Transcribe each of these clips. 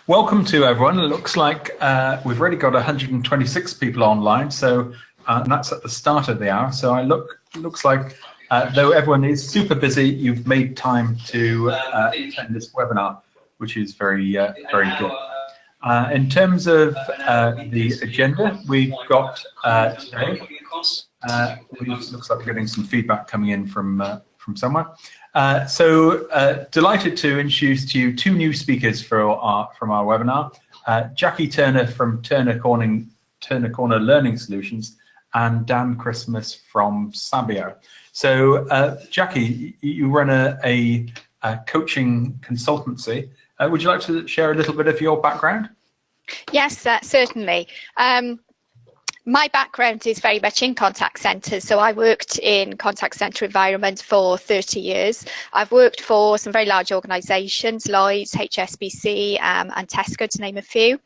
Welcome to everyone. It looks like we've already got 126 people online, so and that's at the start of the hour. So looks like though everyone is super busy, you've made time to attend this webinar, which is very good. In terms of the agenda, we've got today. Looks like we're getting some feedback coming in from somewhere. Delighted to introduce to you two new speakers from our webinar, Jackie Turner from Turner Corner Learning Solutions and Dan Christmas from Sabio. So Jackie, you run a coaching consultancy. Would you like to share a little bit of your background? Yes, certainly. My background is very much in contact centres, so I worked in contact centre environment for 30 years. I've worked for some very large organisations, Lloyds, HSBC and Tesco, to name a few.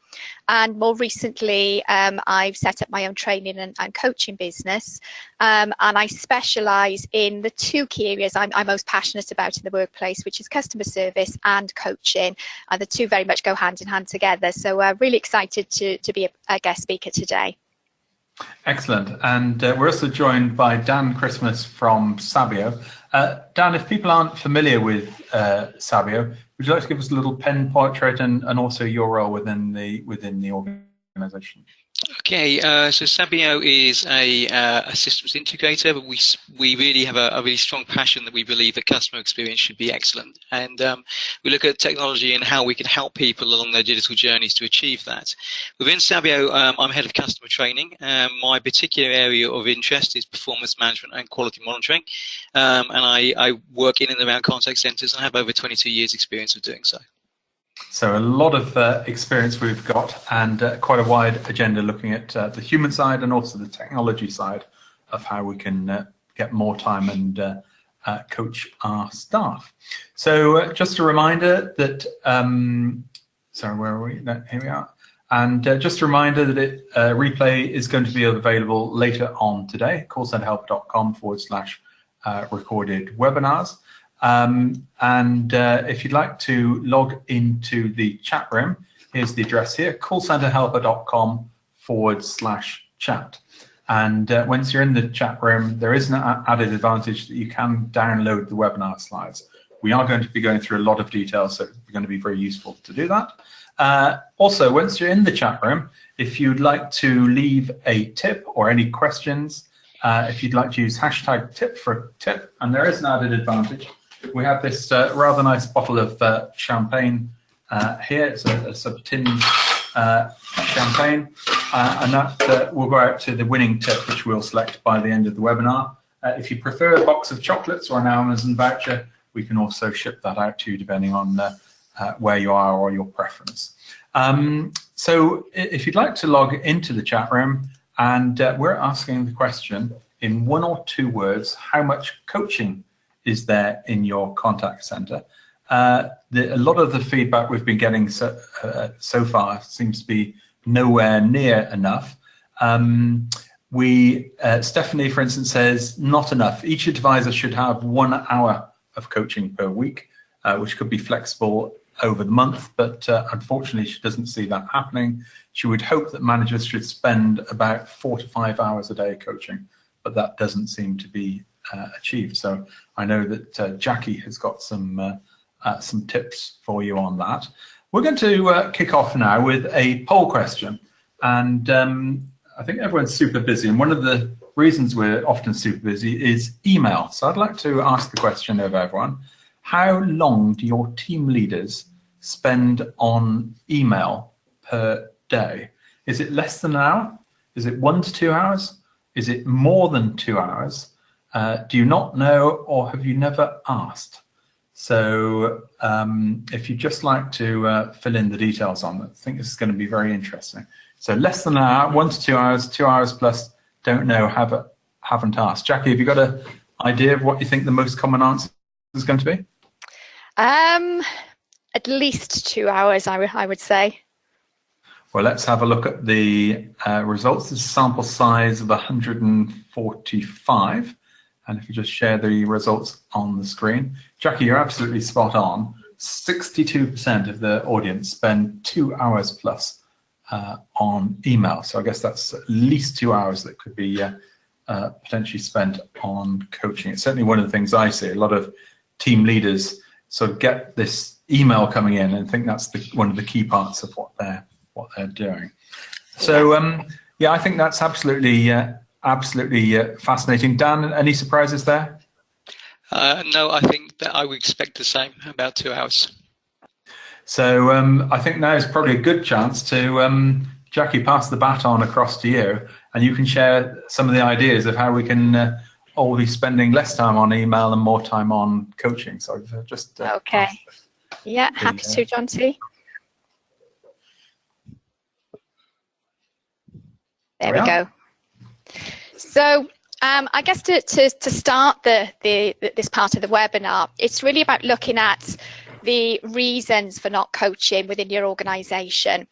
And more recently, I've set up my own training and coaching business, and I specialise in the two key areas I'm most passionate about in the workplace, which is customer service and coaching, and the two very much go hand in hand together. So really excited to be a guest speaker today. Excellent. And we're also joined by Dan Christmas from Sabio. Dan, if people aren't familiar with Sabio, would you like to give us a little pen portrait and also your role within the organization? Okay, so Sabio is a systems integrator, but we really have a really strong passion that we believe that customer experience should be excellent. And we look at technology and how we can help people along their digital journeys to achieve that. Within Sabio, I'm head of customer training. My particular area of interest is performance management and quality monitoring. And I work in and around contact centers and I have over 22 years experience of doing so. So a lot of experience we've got, and quite a wide agenda looking at the human side and also the technology side of how we can get more time and coach our staff. So just a reminder that, sorry, where are we? Here we are. And just a reminder that replay is going to be available later on today, callcenterhelp.com/recorded webinars. If you'd like to log into the chat room, here's the address here, callcenterhelper.com/chat. And once you're in the chat room, there is an added advantage that you can download the webinar slides. We are going to be going through a lot of details, so it's going to be very useful to do that. Also, once you're in the chat room, if you'd like to leave a tip or any questions, if you'd like to use hashtag tip for tip, and there is an added advantage. We have this rather nice bottle of champagne here. It's a sort of tin champagne, and that will go out to the winning tip, which we'll select by the end of the webinar. If you prefer a box of chocolates or an Amazon voucher, we can also ship that out to you depending on where you are or your preference. So if you'd like to log into the chat room, and we're asking the question in 1 or 2 words, how much coaching is there in your contact center? A lot of the feedback we've been getting so far seems to be nowhere near enough. Stephanie, for instance, says not enough. Each advisor should have 1 hour of coaching per week, which could be flexible over the month, but unfortunately she doesn't see that happening. She would hope that managers should spend about 4 to 5 hours a day coaching, but that doesn't seem to be achieved. So I know that Jackie has got some tips for you on that. We're going to kick off now with a poll question, and I think everyone's super busy, and one of the reasons we're often super busy is email. So I'd like to ask the question of everyone: how long do your team leaders spend on email per day? Is it less than an hour? Is it 1 to 2 hours? Is it more than 2 hours? Do you not know, or have you never asked? So if you'd just like to fill in the details on that, I think this is going to be very interesting. So less than an hour, 1 to 2 hours, 2 hours plus, don't know, haven't asked. Jackie, have you got an idea of what you think the most common answer is going to be? At least 2 hours, I would say. Well, let's have a look at the results. This is a sample size of 145. And if you just share the results on the screen. Jackie, you're absolutely spot on. 62% of the audience spend 2 hours plus on email. So I guess that's at least 2 hours that could be potentially spent on coaching. It's certainly one of the things I see. A lot of team leaders sort of get this email coming in and think that's one of the key parts of what they're doing. So yeah, I think that's absolutely fascinating. Dan, any surprises there? No, I think that I would expect the same, about 2 hours. So I think now is probably a good chance to, Jackie, pass the baton across to you, and you can share some of the ideas of how we can all be spending less time on email and more time on coaching. So just okay. Yeah, happy to, John T. There we go. So I guess to start this part of the webinar, it's really about looking at the reasons for not coaching within your organization.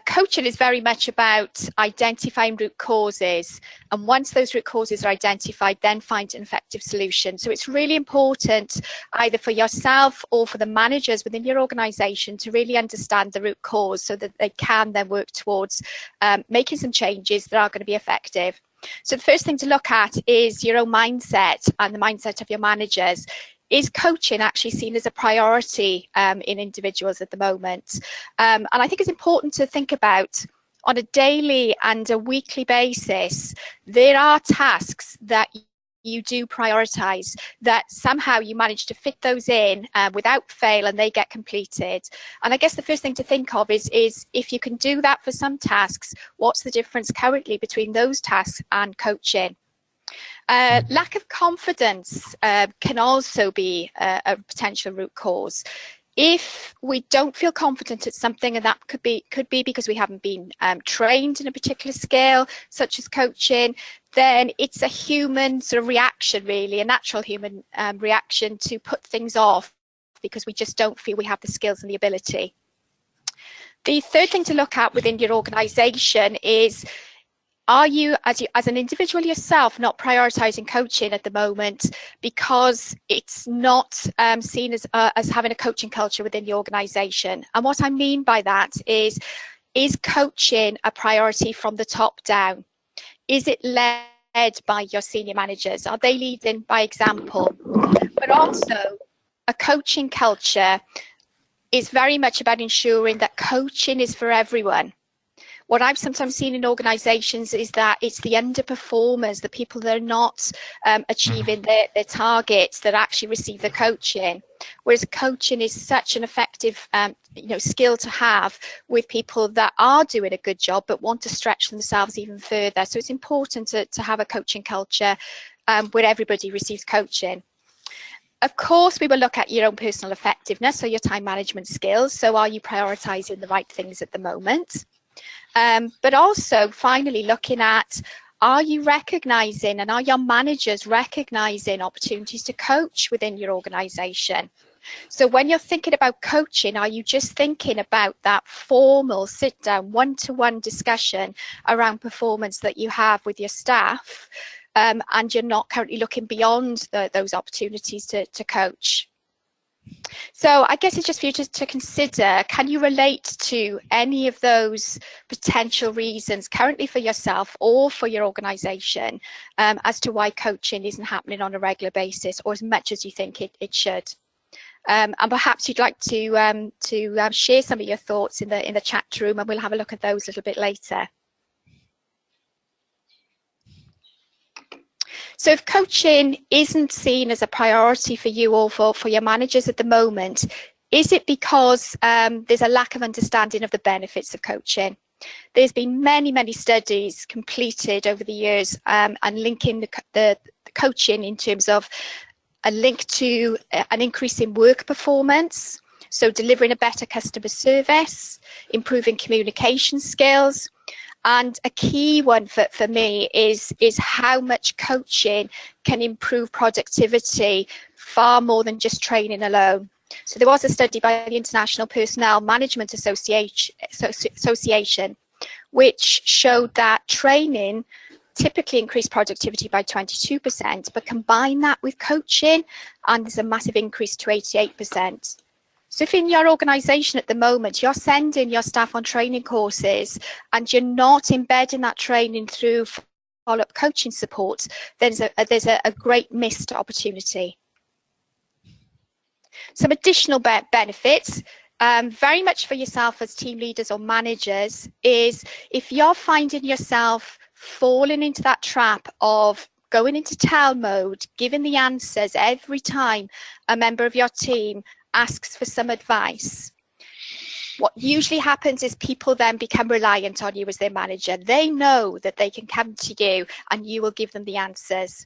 Coaching is very much about identifying root causes, and once those root causes are identified, then find an effective solution. So it's really important either for yourself or for the managers within your organization to really understand the root cause so that they can then work towards making some changes that are going to be effective. So the first thing to look at is your own mindset and the mindset of your managers. Is coaching actually seen as a priority in individuals at the moment? And I think it's important to think about on a daily and a weekly basis, there are tasks that you do prioritize, that somehow you manage to fit those in without fail and they get completed. And I guess the first thing to think of is if you can do that for some tasks, what's the difference currently between those tasks and coaching? Lack of confidence can also be a potential root cause. If we don't feel confident at something, and that could be because we haven't been trained in a particular skill, such as coaching, then it's a human sort of reaction, really, a natural human reaction to put things off because we just don't feel we have the skills and the ability. The third thing to look at within your organisation is, are you, as an individual yourself, not prioritizing coaching at the moment because it's not seen as having a coaching culture within the organization? And what I mean by that is coaching a priority from the top down? Is it led by your senior managers? Are they leading by example? But also, a coaching culture is very much about ensuring that coaching is for everyone. What I've sometimes seen in organisations is that it's the underperformers, the people that are not achieving their targets, that actually receive the coaching. Whereas coaching is such an effective skill to have with people that are doing a good job but want to stretch themselves even further. So it's important to have a coaching culture where everybody receives coaching. Of course, we will look at your own personal effectiveness, so your time management skills. So are you prioritising the right things at the moment? But also, finally, looking at, are you recognising and are your managers recognising opportunities to coach within your organisation? So when you're thinking about coaching, are you just thinking about that formal sit-down, one-to-one discussion around performance that you have with your staff, and you're not currently looking beyond those opportunities to coach? So I guess it's just for you to consider, can you relate to any of those potential reasons currently for yourself or for your organisation as to why coaching isn't happening on a regular basis or as much as you think it should? And perhaps you'd like to share some of your thoughts in the chat room, and we'll have a look at those a little bit later. So if coaching isn't seen as a priority for you or for your managers at the moment, is it because there's a lack of understanding of the benefits of coaching? There's been many studies completed over the years and linking the coaching in terms of a link to an increase in work performance, so delivering a better customer service, improving communication skills. And a key one for me is how much coaching can improve productivity far more than just training alone. So there was a study by the International Personnel Management Association which showed that training typically increased productivity by 22%, but combine that with coaching and there's a massive increase to 88%. So if in your organisation at the moment you're sending your staff on training courses and you're not embedding that training through follow-up coaching support, then there's a great missed opportunity. Some additional benefits, very much for yourself as team leaders or managers, is if you're finding yourself falling into that trap of going into tell mode, giving the answers every time a member of your team asks for some advice. What usually happens is people then become reliant on you as their manager. They know that they can come to you and you will give them the answers.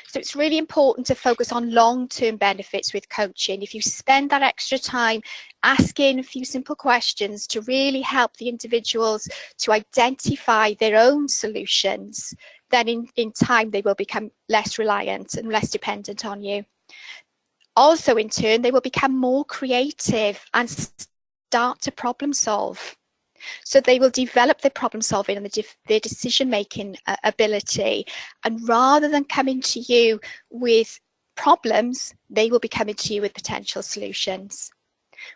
So it's really important to focus on long-term benefits with coaching. If you spend that extra time asking a few simple questions to really help the individuals to identify their own solutions, then in time they will become less reliant and less dependent on you. Also, in turn, they will become more creative and start to problem solve. So they will develop their problem solving and their decision making ability, and rather than coming to you with problems, they will be coming to you with potential solutions,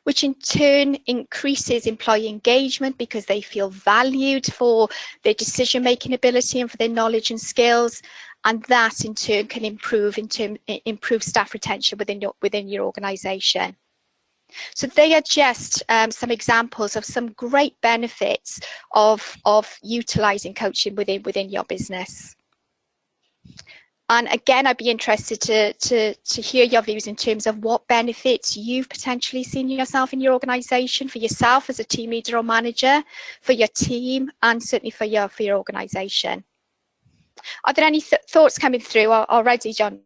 which in turn increases employee engagement because they feel valued for their decision making ability and for their knowledge and skills, and that in turn can improve staff retention within your organisation. So they are just some examples of some great benefits of utilising coaching within your business. And again, I'd be interested to hear your views in terms of what benefits you've potentially seen yourself in your organisation, for yourself as a team leader or manager, for your team, and certainly for your organisation. Are there any thoughts coming through already, John,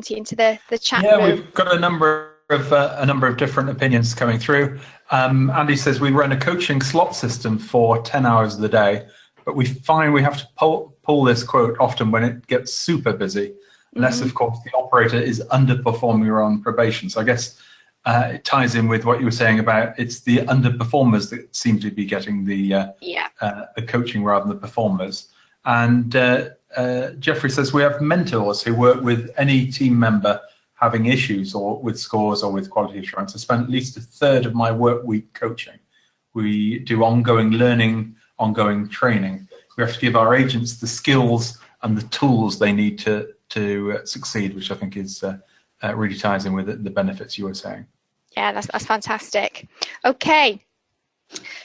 into the chat room? Yeah, we've got a number of different opinions coming through. Andy says we run a coaching slot system for 10 hours of the day, but we find we have to pull this quote often when it gets super busy, unless of course the operator is underperforming or on probation. So I guess it ties in with what you were saying about it's the underperformers that seem to be getting the coaching rather than the performers. And Jeffrey says we have mentors who work with any team member having issues or with scores or with quality assurance. I spend at least a third of my work week coaching. We do ongoing learning, ongoing training. We have to give our agents the skills and the tools they need to succeed, which I think is really ties in with the benefits you were saying. Yeah, that's fantastic. Okay.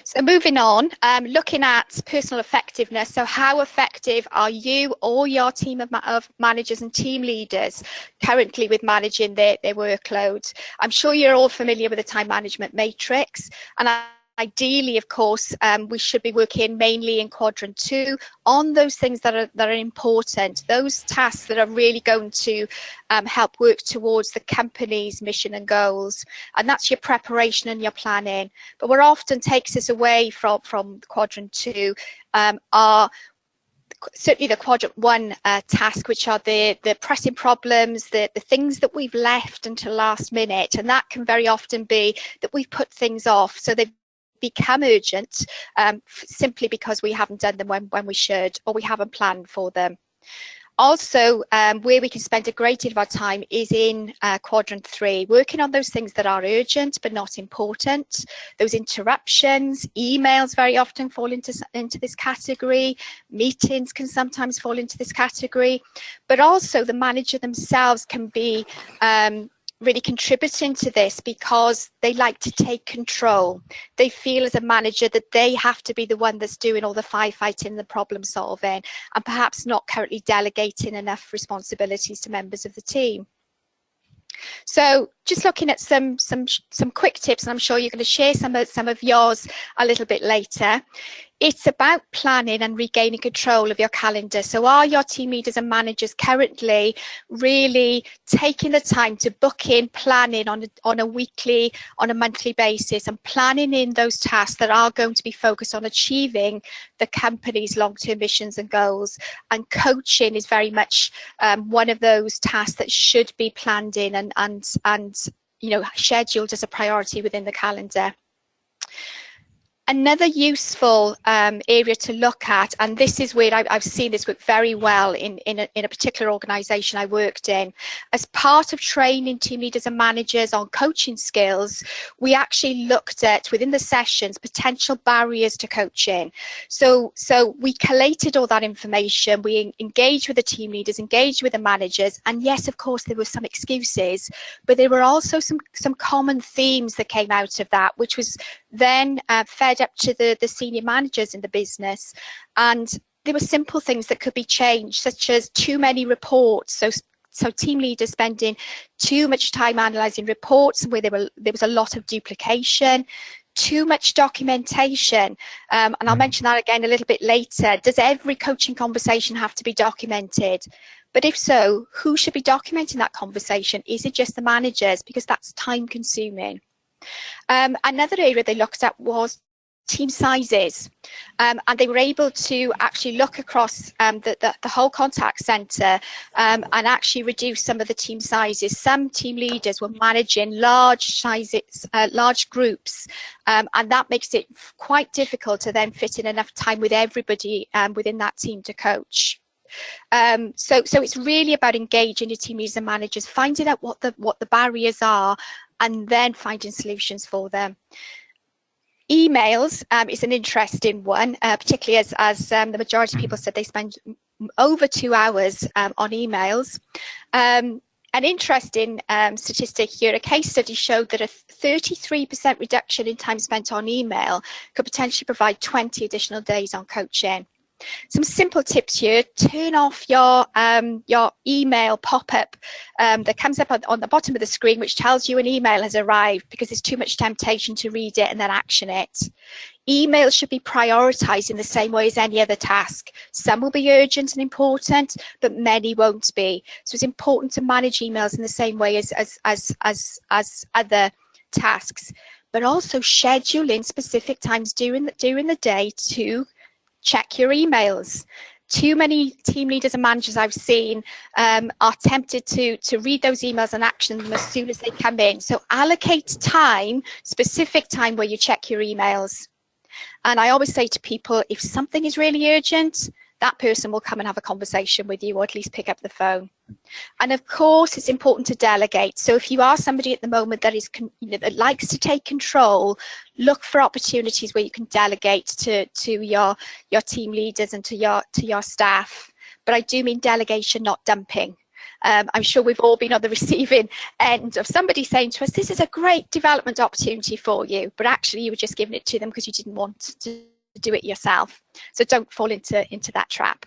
So moving on, looking at personal effectiveness. So how effective are you or your team of managers and team leaders currently with managing their workload? I'm sure you're all familiar with the time management matrix, and ideally, of course, we should be working mainly in quadrant 2 on those things that are important, those tasks that are really going to help work towards the company's mission and goals. And that's your preparation and your planning. But what often takes us away from quadrant 2 are certainly the quadrant 1 task, which are the pressing problems, the things that we've left until last minute. And that can very often be that we've put things off. So they've become urgent simply because we haven't done them when we should, or we haven't planned for them. Also, where we can spend a great deal of our time is in quadrant 3, working on those things that are urgent but not important. Those interruptions, emails very often fall into this category. Meetings can sometimes fall into this category. But also the manager themselves can be really contributing to this because they like to take control. They feel as a manager that they have to be the one that's doing all the firefighting, the problem solving, and perhaps not currently delegating enough responsibilities to members of the team. So just looking at some quick tips, and I'm sure you're going to share some of yours a little bit later. It's about planning and regaining control of your calendar. So are your team leaders and managers currently really taking the time to book in planning on a weekly, on a monthly basis, and planning in those tasks that are going to be focused on achieving the company's long-term missions and goals? And coaching is very much one of those tasks that should be planned in and scheduled as a priority within the calendar. Another useful area to look at, and this is where I've seen this work very well in a particular organisation I worked in, as part of training team leaders and managers on coaching skills, we actually looked at, within the sessions, potential barriers to coaching. So we collated all that information, we engaged with the team leaders, engaged with the managers, and yes, of course, there were some excuses, but there were also some common themes that came out of that, which was then fed up to the senior managers in the business. And there were simple things that could be changed, such as too many reports. So team leaders spending too much time analysing reports where there was a lot of duplication, too much documentation. And I'll mention that again a little bit later. Does every coaching conversation have to be documented? But if so, who should be documenting that conversation? Is it just the managers? Because that's time consuming. Another area they looked at was team sizes, and they were able to actually look across the whole contact centre and actually reduce some of the team sizes. Some team leaders were managing large sizes, large groups, and that makes it quite difficult to then fit in enough time with everybody within that team to coach. So it's really about engaging your team leaders and managers, finding out what the barriers are, and then finding solutions for them. Emails is an interesting one, particularly as the majority of people said they spend over 2 hours on emails. An interesting statistic here, a case study showed that a 33% reduction in time spent on email could potentially provide 20 additional days on coaching. Some simple tips here: turn off your email pop-up that comes up on the bottom of the screen, which tells you an email has arrived, because there's too much temptation to read it and then action it. Emails should be prioritised in the same way as any other task. Some will be urgent and important, but many won't be. So it's important to manage emails in the same way as other tasks, but also schedule in specific times during the day to check your emails. Too many team leaders and managers I've seen are tempted to read those emails and action them as soon as they come in. So allocate time, specific time where you check your emails. And I always say to people, if something is really urgent, that person will come and have a conversation with you, or at least pick up the phone. And of course, it's important to delegate. So if you are somebody at the moment that is, that likes to take control, look for opportunities where you can delegate to your team leaders and to your staff. But I do mean delegation, not dumping. I'm sure we've all been on the receiving end of somebody saying to us, this is a great development opportunity for you, but actually you were just giving it to them because you didn't want to do it yourself. So don't fall into that trap.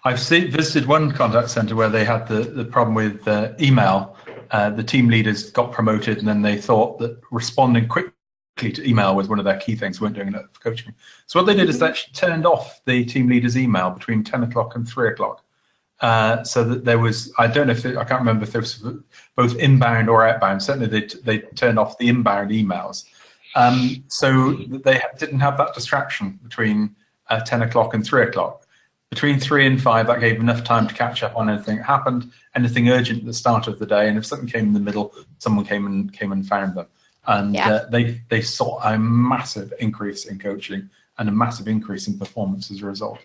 I've visited one contact centre where they had the problem with email. The team leaders got promoted, and then they thought that responding quickly to email was one of their key things. Weren't doing enough coaching. So what they did is they actually turned off the team leaders' email between 10 o'clock and 3 o'clock. So that there was, I don't know if I can't remember if there was both inbound or outbound. Certainly they turned off the inbound emails, so that they didn't have that distraction between 10 o'clock and 3 o'clock. Between 3 and 5, that gave enough time to catch up on anything that happened, anything urgent at the start of the day, and if something came in the middle, someone came and found them. And yeah. They saw a massive increase in coaching and a massive increase in performance as a result.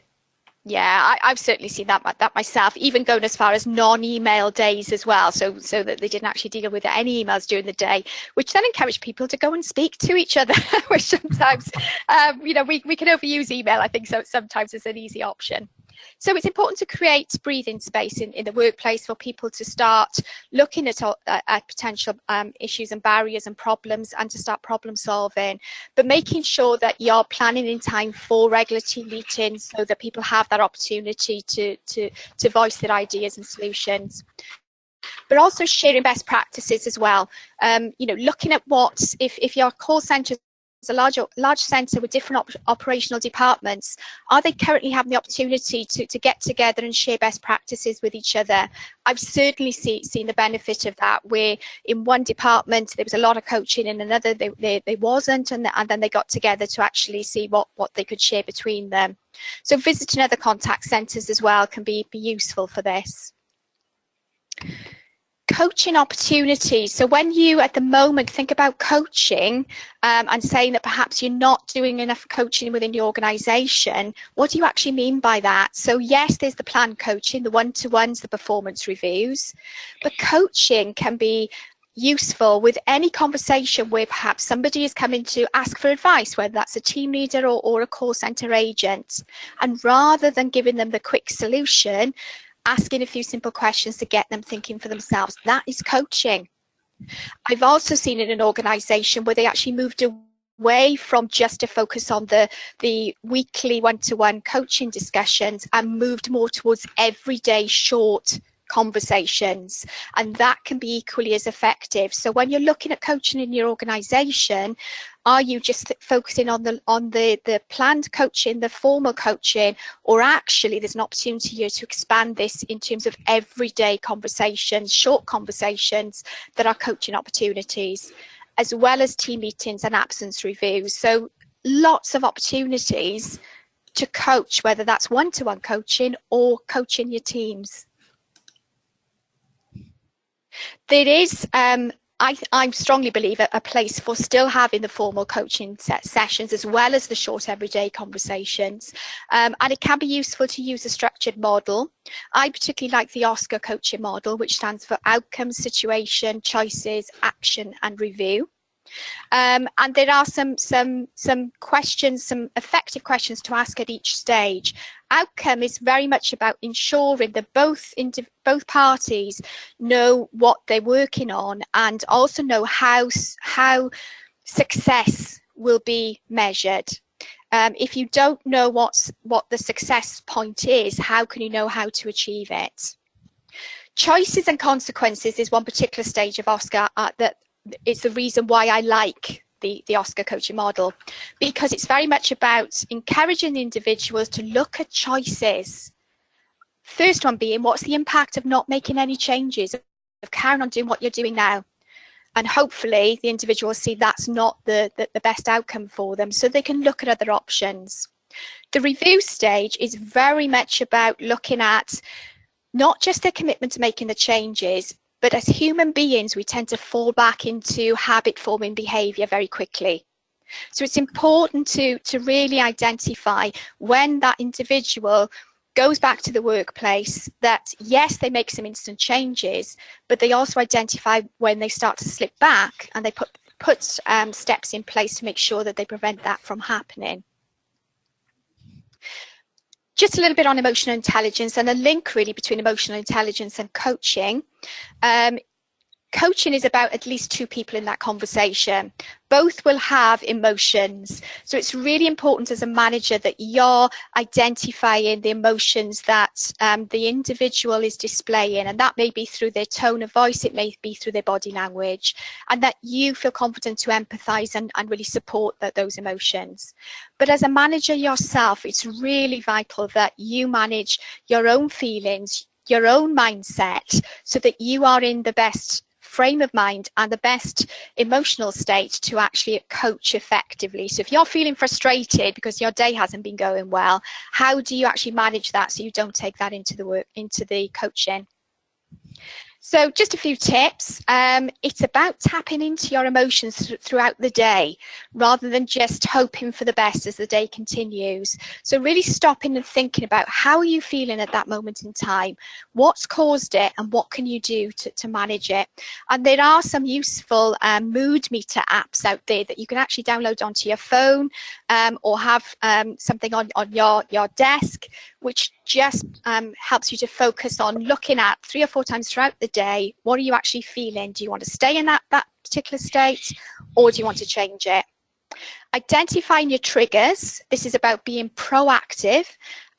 Yeah, I've certainly seen that myself, even going as far as non-email days as well, so that they didn't actually deal with any emails during the day, which then encouraged people to go and speak to each other, which sometimes, we can overuse email, I think, so sometimes it's an easy option. So it's important to create breathing space in the workplace for people to start looking at potential issues and barriers and problems, and to start problem solving, but making sure that you're planning in time for regular team meetings so that people have that opportunity to voice their ideas and solutions. But also sharing best practices as well. Looking at what, if your call centre is a large centre with different operational departments, are they currently having the opportunity to get together and share best practices with each other? I've certainly seen the benefit of that, where in one department there was a lot of coaching, in another there wasn't, and then they got together to actually see what they could share between them. So visiting other contact centres as well can be useful for this. coaching opportunities. So when you at the moment think about coaching and saying that perhaps you're not doing enough coaching within your organisation, what do you actually mean by that? So yes, there's the planned coaching, the one-to-ones, the performance reviews, but coaching can be useful with any conversation where perhaps somebody is coming to ask for advice, whether that's a team leader or a call centre agent. And rather than giving them the quick solution, asking a few simple questions to get them thinking for themselves. That is coaching. I've also seen in an organisation where they actually moved away from just a focus on the weekly one-to-one coaching discussions and moved more towards everyday short conversations, and that can be equally as effective. So when you're looking at coaching in your organisation, are you just focusing on the planned coaching, the formal coaching, or actually there's an opportunity here to expand this in terms of everyday conversations, short conversations that are coaching opportunities, as well as team meetings and absence reviews. So lots of opportunities to coach, whether that's one-to-one coaching or coaching your teams. There is, I strongly believe, a place for still having the formal coaching sessions as well as the short everyday conversations. And it can be useful to use a structured model. I particularly like the OSCAR coaching model, which stands for outcome, situation, choices, action and review. And there are some questions, some effective questions to ask at each stage. Outcome is very much about ensuring that both parties know what they're working on and also know how success will be measured. If you don't know what the success point is, how can you know how to achieve it? Choices and consequences is one particular stage of OSCAR that is the reason why I like the OSCAR coaching model, because it's very much about encouraging the individuals to look at choices. First one being, what's the impact of not making any changes, of carrying on doing what you're doing now? And hopefully the individual will see that's not the best outcome for them, so they can look at other options. The review stage is very much about looking at not just their commitment to making the changes, but as human beings, we tend to fall back into habit-forming behaviour very quickly. So it's important to really identify when that individual goes back to the workplace that, yes, they make some instant changes, but they also identify when they start to slip back and they put steps in place to make sure that they prevent that from happening. Just a little bit on emotional intelligence and a link really between emotional intelligence and coaching. Coaching is about at least two people in that conversation. Both will have emotions. So it's really important as a manager that you're identifying the emotions that the individual is displaying. And that may be through their tone of voice, it may be through their body language, and that you feel confident to empathise and really support those emotions. But as a manager yourself, it's really vital that you manage your own feelings, your own mindset, so that you are in the best frame of mind and the best emotional state to actually coach effectively. So if you're feeling frustrated because your day hasn't been going well, how do you actually manage that so you don't take that into the coaching? So just a few tips. It's about tapping into your emotions throughout the day rather than just hoping for the best as the day continues. So really stopping and thinking about how are you feeling at that moment in time, what's caused it and what can you do to manage it. And there are some useful mood meter apps out there that you can actually download onto your phone or have something on your desk, which just helps you to focus on looking at 3 or 4 times throughout the day, what are you actually feeling? Do you want to stay in that particular state, or do you want to change it? Identifying your triggers. This is about being proactive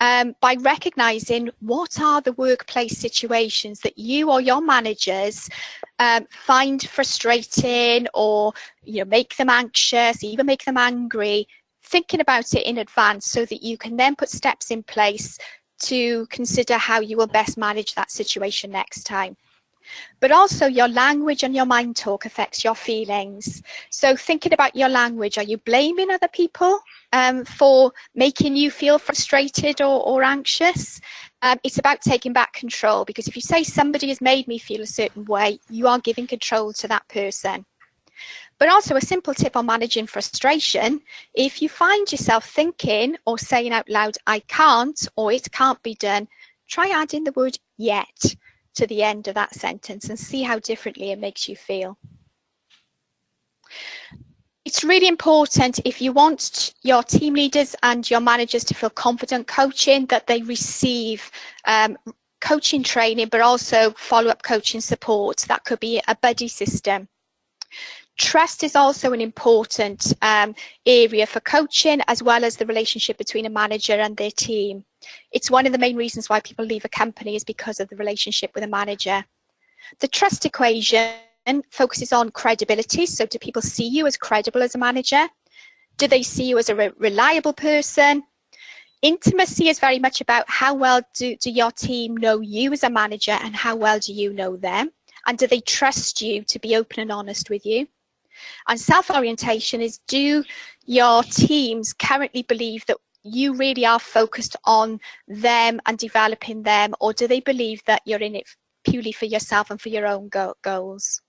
by recognizing what are the workplace situations that you or your managers find frustrating, or make them anxious, even make them angry. Thinking about it in advance so that you can then put steps in place to consider how you will best manage that situation next time. But also your language and your mind talk affects your feelings. So thinking about your language, are you blaming other people for making you feel frustrated or anxious? It's about taking back control, because if you say somebody has made me feel a certain way, you are giving control to that person. But also a simple tip on managing frustration: if you find yourself thinking or saying out loud, I can't, or it can't be done, try adding the word yet to the end of that sentence and see how differently it makes you feel. It's really important, if you want your team leaders and your managers to feel confident coaching, that they receive coaching training, but also follow-up coaching support. That could be a buddy system. Trust is also an important area for coaching, as well as the relationship between a manager and their team. It's one of the main reasons why people leave a company, is because of the relationship with a manager. The trust equation focuses on credibility. So do people see you as credible as a manager? Do they see you as a reliable person? Intimacy is very much about how well do your team know you as a manager, and how well do you know them? And do they trust you to be open and honest with you? And self-orientation is, do your teams currently believe that you really are focused on them and developing them, or do they believe that you're in it purely for yourself and for your own goals?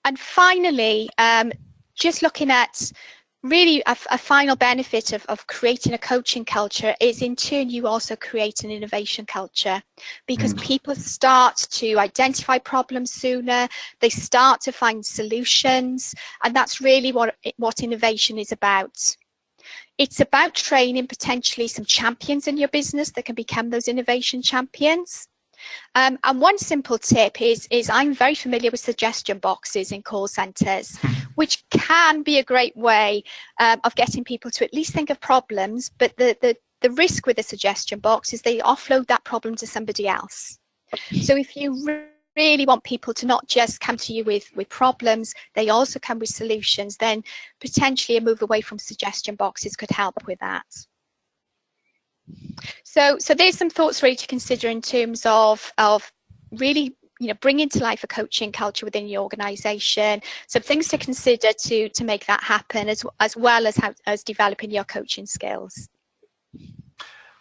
And finally, just looking at really a final benefit of creating a coaching culture is, in turn, you also create an innovation culture, because people start to identify problems sooner, they start to find solutions, and that's really what innovation is about. It's about training potentially some champions in your business that can become those innovation champions. And one simple tip is I'm very familiar with suggestion boxes in call centres, which can be a great way of getting people to at least think of problems. But the risk with a suggestion box is they offload that problem to somebody else. So if you really want people to not just come to you with problems, they also come with solutions, then potentially a move away from suggestion boxes could help with that. So there's some thoughts really to consider in terms of really, bringing to life a coaching culture within your organisation. Some things to consider to make that happen, as well as developing your coaching skills.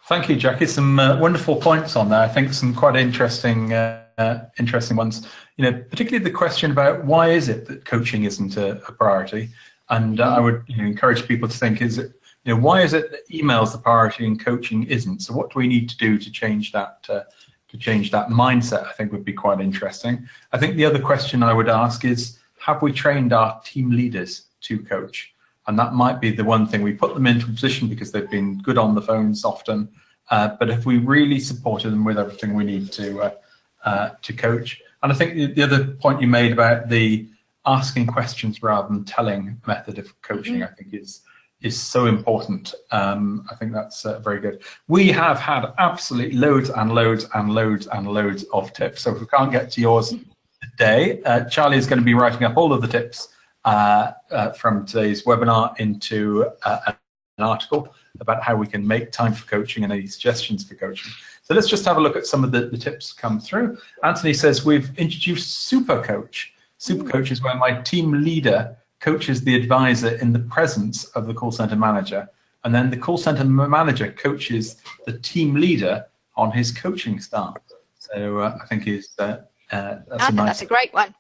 Thank you, Jackie. Some wonderful points on there. I think some quite interesting ones. Particularly the question about why is it that coaching isn't a priority, and I would encourage people to think: is it why is it that email's the priority and coaching isn't? So what do we need to do to change that? To change that mindset, I think would be quite interesting. I think the other question I would ask is: have we trained our team leaders to coach? And that might be the one thing. We put them into a position because they've been good on the phones often, but if we really supported them with everything we need to coach. And I think the other point you made about the asking questions rather than telling method of coaching, I think is so important. I think that's very good. We have had absolutely loads and loads and loads and loads of tips. So if we can't get to yours today, Charlie is going to be writing up all of the tips from today's webinar into an article about how we can make time for coaching and any suggestions for coaching. So let's just have a look at some of the tips come through. Anthony says we've introduced Super Coach. Super Coach is where my team leader coaches the advisor in the presence of the call center manager, and then the call center manager coaches the team leader on his coaching style. So I think that's a great one.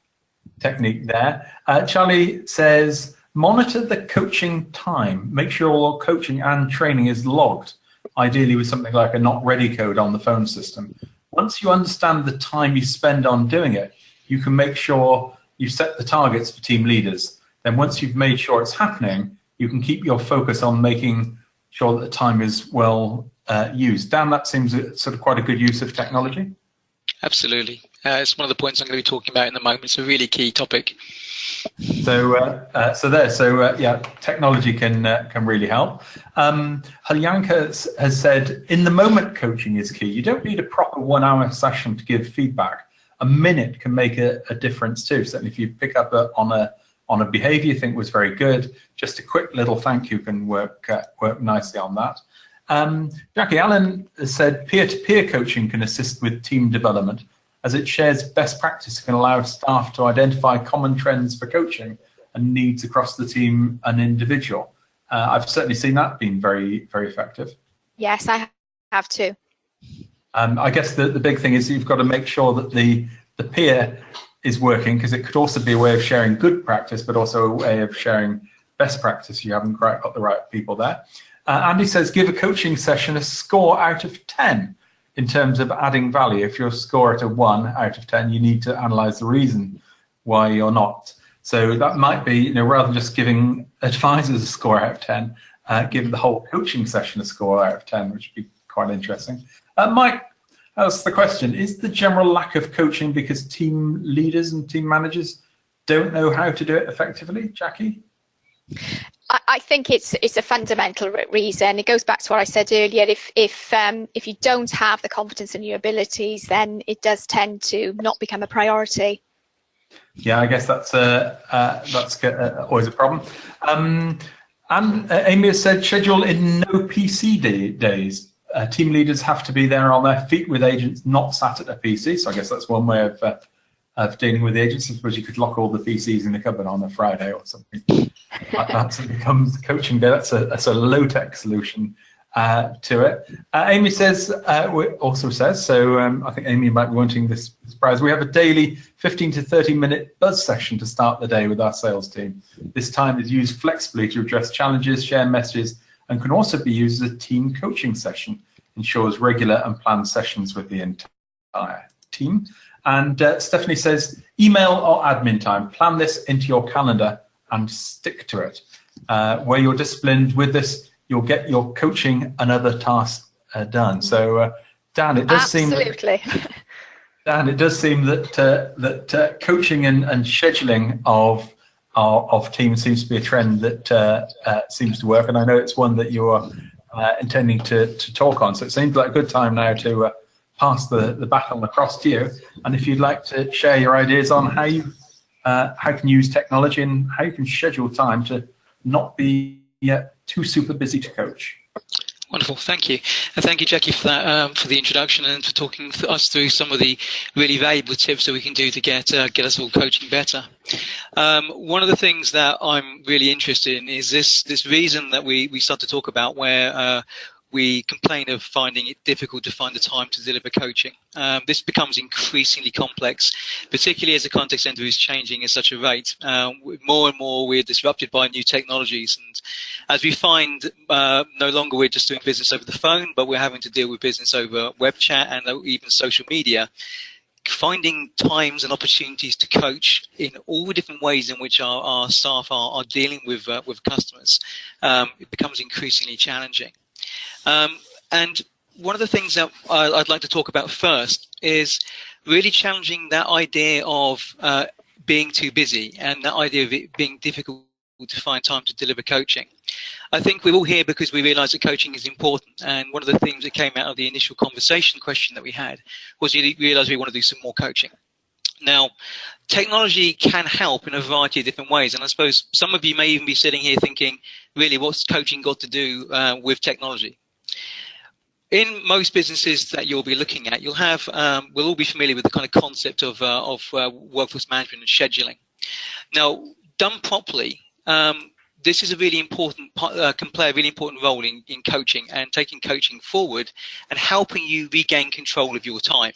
Technique there. Charlie says monitor the coaching time. Make sure all coaching and training is logged, ideally with something like a not ready code on the phone system. Once you understand the time you spend on doing it, you can make sure you set the targets for team leaders. Then once you've made sure it's happening, you can keep your focus on making sure that the time is well used. Dan, that seems sort of quite a good use of technology. Absolutely. It's one of the points I'm going to be talking about in a moment. It's a really key topic. So yeah, technology can really help. Halyanka has said, in the moment coaching is key. You don't need a proper 1 hour session to give feedback. A minute can make a difference too. Certainly if you pick up on a behavior you think was very good, just a quick little thank you can work nicely on that. Jackie Allen has said peer-to-peer coaching can assist with team development. as it shares best practice and can allow staff to identify common trends for coaching and needs across the team and individual. I've certainly seen that being very, very effective. Yes, I have too. I guess the big thing is you've got to make sure that the peer is working, because it could also be a way of sharing good practice, but also a way of sharing best practice. You haven't quite got the right people there. Andy says, give a coaching session a score out of 10 in terms of adding value. If you score at a 1 out of 10, you need to analyze the reason why you're not. So that might be, rather than just giving advisors a score out of 10, give the whole coaching session a score out of 10, which would be quite interesting. Mike, that's the question. Is the general lack of coaching because team leaders and team managers don't know how to do it effectively? Jackie? I think it's a fundamental reason. It goes back to what I said earlier. If you don't have the confidence in your abilities, then it does tend to not become a priority. Yeah, I guess that's always a problem. And Amy has said, schedule in no PC days. Team leaders have to be there on their feet with agents, not sat at a PC. So I guess that's one way of dealing with the agents. I suppose you could lock all the PCs in the cupboard on a Friday or something. That becomes coaching day. That's a low-tech solution to it. Amy says, also says, so I think Amy might be wanting this prize. We have a daily 15 to 30-minute buzz session to start the day with our sales team. This time is used flexibly to address challenges, share messages, and can also be used as a team coaching session. Ensures regular and planned sessions with the entire team. And Stephanie says, email or admin time. Plan this into your calendar and stick to it. Where you're disciplined with this, you'll get your coaching and other tasks done. So, Dan, it does seem that, Dan, it does seem that coaching and scheduling of teams seems to be a trend that seems to work, and I know it's one that you're intending to talk on. So it seems like a good time now to pass the baton across to you. And if you'd like to share your ideas on how you can use technology and how you can schedule time to not be too super busy to coach. Wonderful, thank you. And thank you, Jackie, for that, for the introduction and for talking us through some of the really valuable tips that we can do to get us all coaching better. One of the things that I'm really interested in is this reason that we start to talk about where we complain of finding it difficult to find the time to deliver coaching. This becomes increasingly complex, particularly as the contact center is changing at such a rate. More and more we're disrupted by new technologies, and as we find no longer we're just doing business over the phone, but we're having to deal with business over web chat and even social media. Finding times and opportunities to coach in all the different ways in which our staff are dealing with customers, it becomes increasingly challenging. And one of the things that I'd like to talk about first is really challenging that idea of being too busy and that idea of it being difficult to find time to deliver coaching. I think we're all here because we realize that coaching is important, and one of the things that came out of the initial conversation question that we had was we realized we want to do some more coaching. Now, technology can help in a variety of different ways, and I suppose some of you may even be sitting here thinking, really, what's coaching got to do with technology? In most businesses that you'll be looking at, you'll have, we'll all be familiar with the kind of concept of workforce management and scheduling. Now, done properly, this is a really important, can play a really important role in coaching and taking coaching forward and helping you regain control of your time.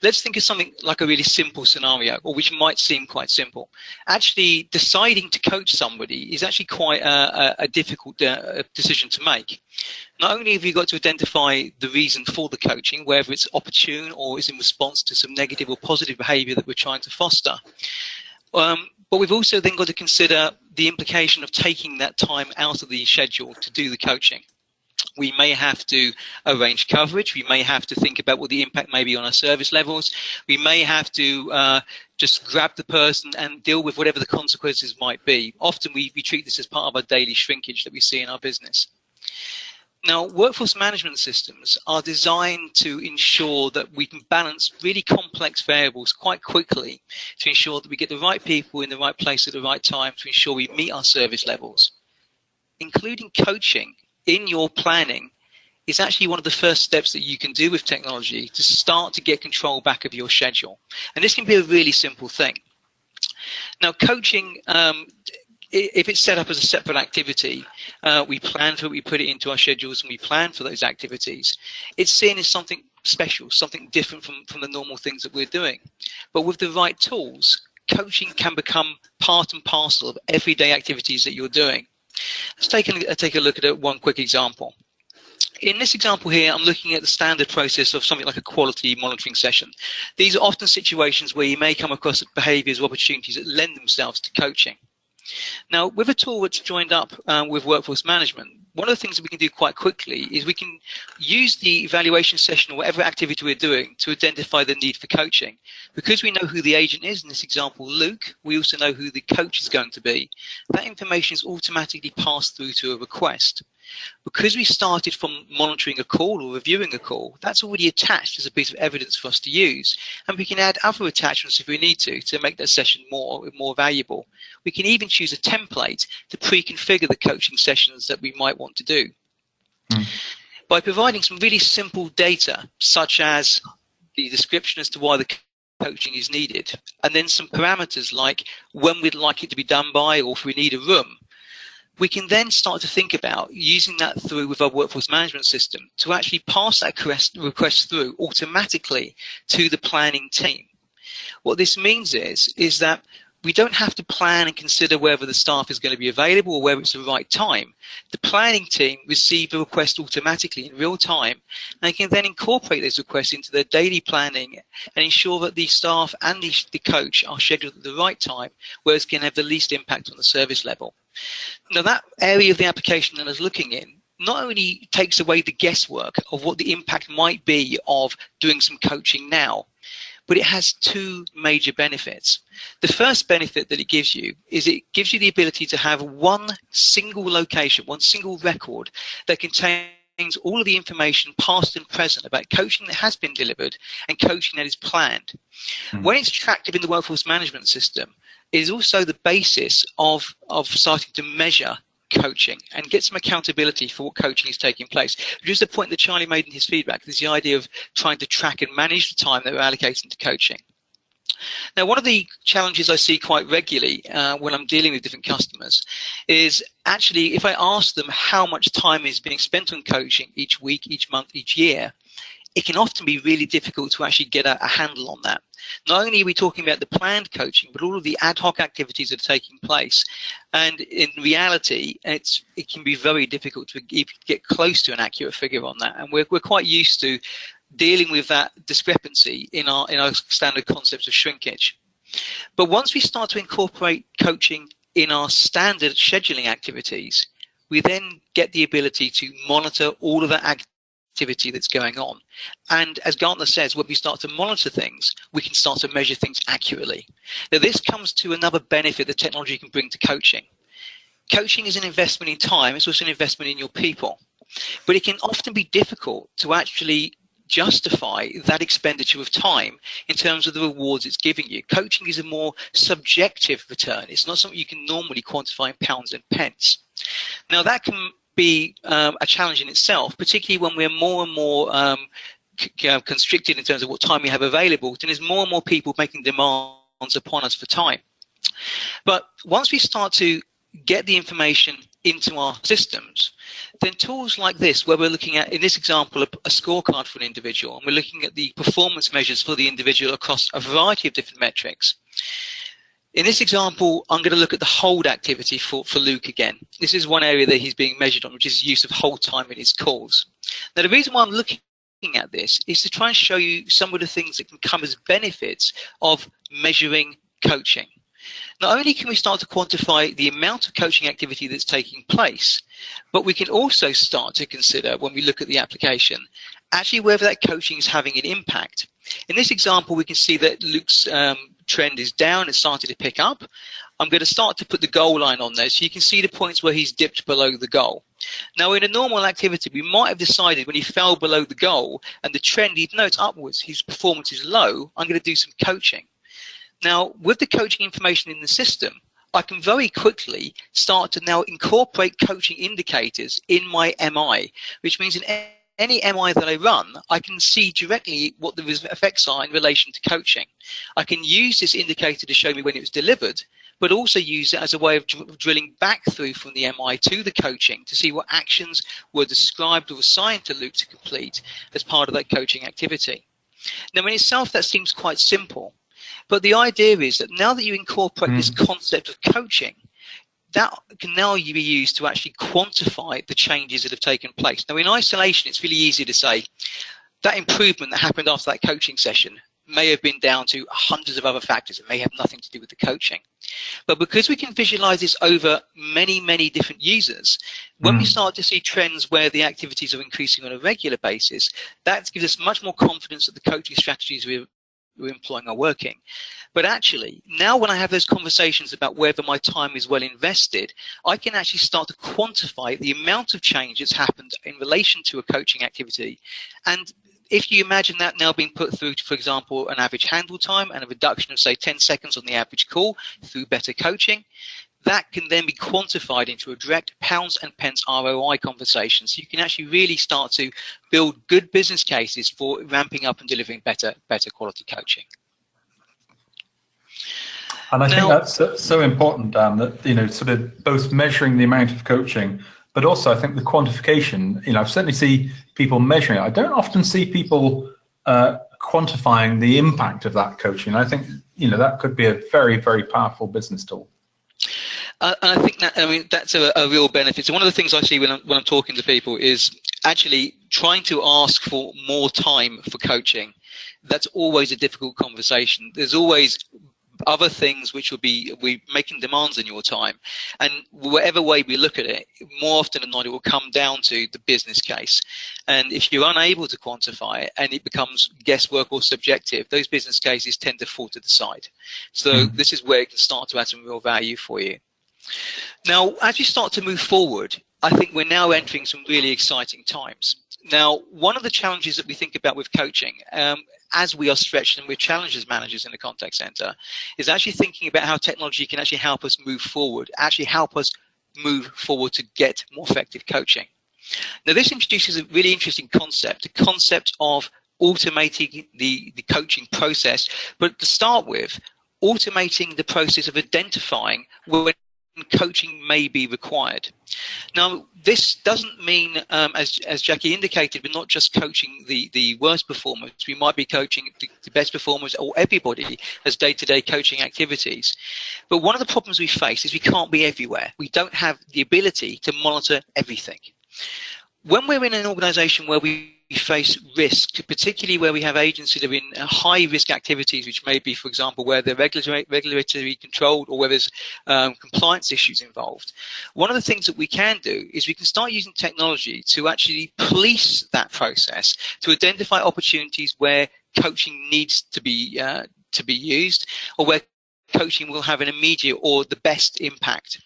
Let's think of something like a really simple scenario, or which might seem quite simple. Actually, deciding to coach somebody is actually quite a difficult decision to make. Not only have you got to identify the reason for the coaching, whether it's opportune or is in response to some negative or positive behavior that we're trying to foster, but we've also then got to consider the implication of taking that time out of the schedule to do the coaching. We may have to arrange coverage. We may have to think about what the impact may be on our service levels. We may have to just grab the person and deal with whatever the consequences might be. Often we treat this as part of our daily shrinkage that we see in our business. Now, workforce management systems are designed to ensure that we can balance really complex variables quite quickly to ensure that we get the right people in the right place at the right time to ensure we meet our service levels. Including coaching in your planning is actually one of the first steps that you can do with technology to start to get control back of your schedule. And this can be a really simple thing. Now, coaching, if it's set up as a separate activity, we plan for it, we put it into our schedules, and we plan for those activities. It's seen as something special, something different from the normal things that we're doing. But with the right tools, coaching can become part and parcel of everyday activities that you're doing. Let's take a look at one quick example. In this example here, I'm looking at the standard process of something like a quality monitoring session. These are often situations where you may come across behaviours or opportunities that lend themselves to coaching. Now, with a tool that's joined up with workforce management, one of the things that we can do quite quickly is we can use the evaluation session or whatever activity we're doing to identify the need for coaching. Because we know who the agent is, in this example, Luke, we also know who the coach is going to be. That information is automatically passed through to a request. Because we started from monitoring a call or reviewing a call, that's already attached as a piece of evidence for us to use. And we can add other attachments if we need to make that session more valuable. We can even choose a template to pre-configure the coaching sessions that we might want to do. By providing some really simple data, such as the description as to why the coaching is needed, and then some parameters like when we'd like it to be done by, or if we need a room, we can then start to think about using that through with our workforce management system to actually pass that request through automatically to the planning team. What this means is that we don't have to plan and consider whether the staff is going to be available or whether it's the right time. The planning team receive the request automatically in real time, and they can then incorporate those requests into their daily planning and ensure that the staff and the coach are scheduled at the right time, where it can have the least impact on the service level. Now, that area of the application that I was looking in not only takes away the guesswork of what the impact might be of doing some coaching now, but it has two major benefits. The first benefit that it gives you is it gives you the ability to have one single location, one single record that contains all of the information past and present about coaching that has been delivered and coaching that is planned. When it's tracked in the workforce management system, it is also the basis of starting to measure coaching and get some accountability for what coaching is taking place, which is the point that Charlie made in his feedback. Is the idea of trying to track and manage the time that we're allocating to coaching. Now, one of the challenges I see quite regularly when I'm dealing with different customers is actually if I ask them how much time is being spent on coaching each week, each month, each year, it can often be really difficult to actually get a handle on that. Not only are we talking about the planned coaching, but all of the ad hoc activities that are taking place. And in reality, it can be very difficult to get close to an accurate figure on that. And we're quite used to dealing with that discrepancy in our standard concepts of shrinkage. But once we start to incorporate coaching in our standard scheduling activities, we then get the ability to monitor all of that activity that's going on. And as Gartner says, when we start to monitor things, we can start to measure things accurately. Now, this comes to another benefit that technology can bring to coaching. Coaching is an investment in time. It's also an investment in your people. But it can often be difficult to actually justify that expenditure of time in terms of the rewards it's giving you. Coaching is a more subjective return. It's not something you can normally quantify in pounds and pence. Now, that can be a challenge in itself, particularly when we're more and more constricted in terms of what time we have available. Then there's more and more people making demands upon us for time. But once we start to get the information into our systems, then tools like this, where we're looking at, in this example, a scorecard for an individual, and we're looking at the performance measures for the individual across a variety of different metrics. In this example, I'm going to look at the hold activity for Luke again. This is one area that he's being measured on, which is use of hold time in his calls. Now, the reason why I'm looking at this is to try and show you some of the things that can come as benefits of measuring coaching. Not only can we start to quantify the amount of coaching activity that's taking place, but we can also start to consider, when we look at the application, actually whether that coaching is having an impact. In this example, we can see that Luke's trend is down. It's started to pick up. I'm going to start to put the goal line on there so you can see the points where he's dipped below the goal. Now, in a normal activity, we might have decided when he fell below the goal and the trend, even though it's upwards, his performance is low, I'm going to do some coaching. Now, with the coaching information in the system, I can very quickly start to now incorporate coaching indicators in my MI, which means in any MI that I run, I can see directly what the effects are in relation to coaching. I can use this indicator to show me when it was delivered, but also use it as a way of drilling back through from the MI to the coaching to see what actions were described or assigned to Luke to complete as part of that coaching activity. Now, in itself, that seems quite simple, but the idea is that now that you incorporate this concept of coaching, that can now be used to actually quantify the changes that have taken place. Now, in isolation, it's really easy to say that improvement that happened after that coaching session may have been down to hundreds of other factors. It may have nothing to do with the coaching. But because we can visualize this over many, many different users, when we start to see trends where the activities are increasing on a regular basis, that gives us much more confidence that the coaching strategies we're employing are working. But actually, now when I have those conversations about whether my time is well invested, I can actually start to quantify the amount of change that's happened in relation to a coaching activity. And if you imagine that now being put through, for example, an average handle time and a reduction of, say, 10 seconds on the average call through better coaching, that can then be quantified into a direct pounds and pence ROI conversation. So you can actually really start to build good business cases for ramping up and delivering better quality coaching. And I think that's so important, Dan, that, you know, sort of both measuring the amount of coaching, but also I think the quantification. You know, I've certainly seen people measuring it. I don't often see people quantifying the impact of that coaching. I think, you know, that could be a very, very powerful business tool. And I think that, I mean, that's a real benefit. So one of the things I see when I'm talking to people is actually trying to ask for more time for coaching. That's always a difficult conversation. There's always other things which will be making demands on your time, and whatever way we look at it, more often than not it will come down to the business case. And if you're unable to quantify it and it becomes guesswork or subjective, those business cases tend to fall to the side. So this is where it can start to add some real value for you. Now, as you start to move forward, I think we're now entering some really exciting times. Now, one of the challenges that we think about with coaching, as we are stretched and we're challenged as managers in the contact center, is actually thinking about how technology can actually help us move forward, to get more effective coaching. Now, this introduces a really interesting concept, the concept of automating the coaching process, but to start with, automating the process of identifying when coaching may be required. Now, this doesn't mean, as Jackie indicated, we're not just coaching the worst performers. We might be coaching the best performers, or everybody as day-to-day coaching activities. But one of the problems we face is we can't be everywhere. We don't have the ability to monitor everything. When we're in an organization where we face risk, particularly where we have agencies that are in high-risk activities, which may be, for example, where they're regulatory controlled or where there's compliance issues involved. One of the things that we can do is we can start using technology to actually police that process, to identify opportunities where coaching needs to be used, or where coaching will have an immediate or the best impact.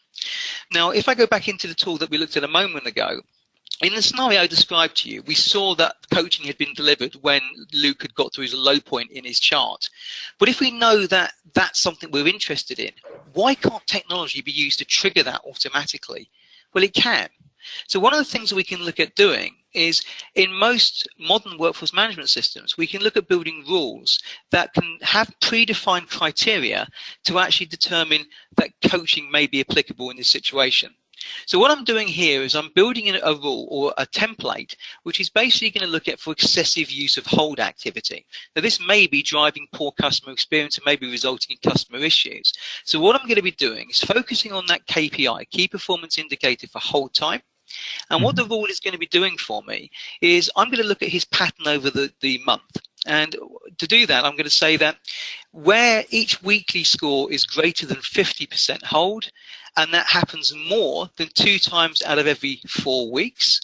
Now, if I go back into the tool that we looked at a moment ago, in the scenario I described to you, we saw that coaching had been delivered when Luke had got to his low point in his chart. But if we know that that's something we're interested in, why can't technology be used to trigger that automatically? Well, it can. So one of the things that we can look at doing is, in most modern workforce management systems, we can look at building rules that can have predefined criteria to actually determine that coaching may be applicable in this situation. So what I'm doing here is I'm building in a rule or a template which is basically going to look at for excessive use of hold activity. Now, this may be driving poor customer experience and may be resulting in customer issues. So what I'm going to be doing is focusing on that KPI, key performance indicator for hold time. And what the rule is going to be doing for me is I'm going to look at his pattern over the month. And to do that, I'm going to say that where each weekly score is greater than 50% hold, and that happens more than 2 times out of every 4 weeks,